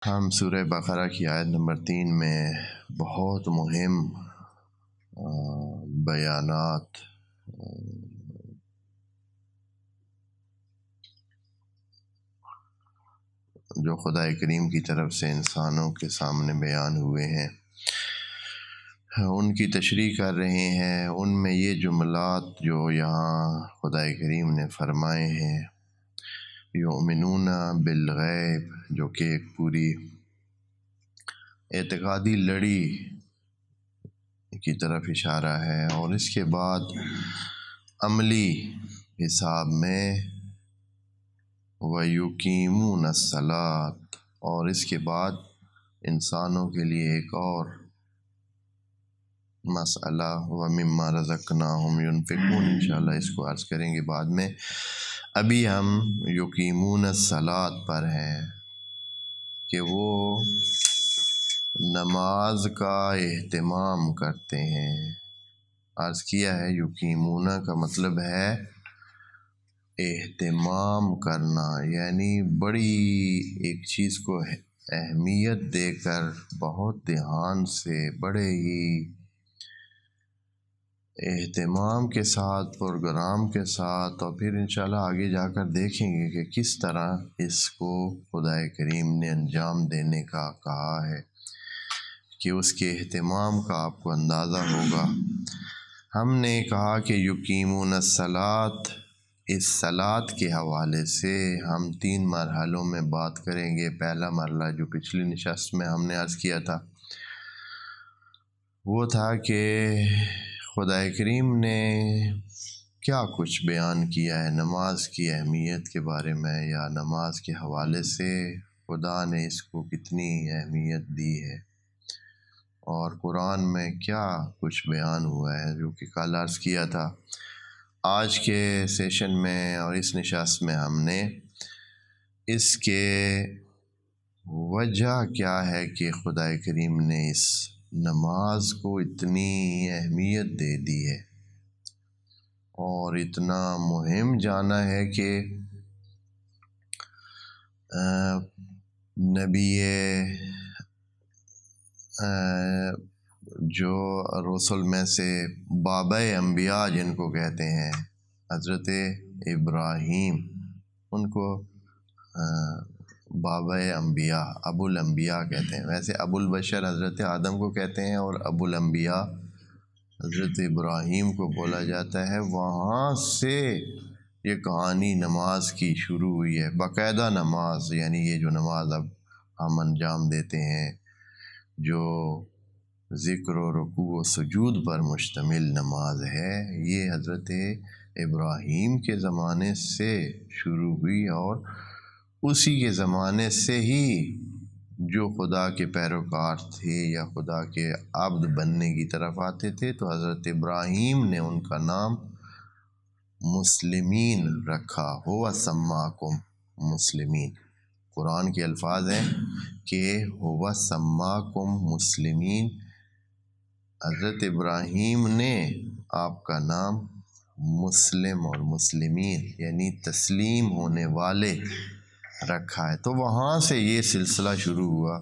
ہم سورہ بقرہ کی آیت نمبر 3 میں بہت مہم بیانات جو خدا کریم کی طرف سے انسانوں کے سامنے بیان ہوئے ہیں ان کی تشریح کر رہے ہیں۔ ان میں یہ جملات جو یہاں خدا کریم نے فرمائے ہیں، یؤمنون بالغیب، جو کہ ایک پوری اعتقادی لڑی کی طرف اشارہ ہے، اور اس کے بعد عملی حساب میں وَيُقِيمُونَ الصَّلَاةَ، اور اس کے بعد انسانوں کے لیے ایک اور مسئلہ وَمِمَّا رَزَقْنَاهُمْ يُنْفِقُونَ، انشاءاللہ اس کو عرض کریں گے بعد میں۔ ابھی ہم یقیمون الصلاۃ پر ہیں کہ وہ نماز کا اہتمام کرتے ہیں۔ عرض کیا ہے یقیمون کا مطلب ہے اہتمام کرنا، یعنی بڑی ایک چیز کو اہمیت دے کر بہت دھیان سے، بڑے ہی اہتمام کے ساتھ، پروگرام کے ساتھ، اور پھر انشاءاللہ آگے جا کر دیکھیں گے کہ کس طرح اس کو خدا کریم نے انجام دینے کا کہا ہے، کہ اس کے اہتمام کا آپ کو اندازہ ہوگا۔ ہم نے کہا کہ یقیمون الصلاۃ، اس صلاۃ کے حوالے سے ہم 3 مرحلوں میں بات کریں گے۔ پہلا مرحلہ جو پچھلی نشست میں ہم نے عرض کیا تھا وہ تھا کہ خدا کریم نے کیا کچھ بیان کیا ہے نماز کی اہمیت کے بارے میں، یا نماز کے حوالے سے خدا نے اس کو کتنی اہمیت دی ہے، اور قرآن میں کیا کچھ بیان ہوا ہے، جو کہ کل عرض کیا تھا۔ آج کے سیشن میں اور اس نشست میں ہم نے اس کے وجہ کیا ہے کہ خدا کریم نے اس نماز کو اتنی اہمیت دے دی ہے اور اتنا مہم جانا ہے کہ نبی جو رسول میں سے بابا انبیاء جن کو کہتے ہیں، حضرت ابراہیم، ان کو بابا انبیاء، ابو الانبیاء کہتے ہیں۔ ویسے ابو البشر حضرت آدم کو کہتے ہیں، اور ابو الانبیاء حضرت ابراہیم کو بولا جاتا ہے۔ وہاں سے یہ کہانی نماز کی شروع ہوئی ہے، باقاعدہ نماز، یعنی یہ جو نماز اب ہم انجام دیتے ہیں، جو ذکر و رکوع و سجود پر مشتمل نماز ہے، یہ حضرت ابراہیم کے زمانے سے شروع ہوئی، اور اسی کے زمانے سے ہی جو خدا کے پیروکار تھے یا خدا کے عبد بننے کی طرف آتے تھے، تو حضرت ابراہیم نے ان کا نام مسلمین رکھا، ہوا سماکم مسلمین۔ قرآن کے الفاظ ہیں کہ ہوا سماکم مسلمین، حضرت ابراہیم نے آپ کا نام مسلم اور مسلمین یعنی تسلیم ہونے والے رکھا ہے۔ تو وہاں سے یہ سلسلہ شروع ہوا۔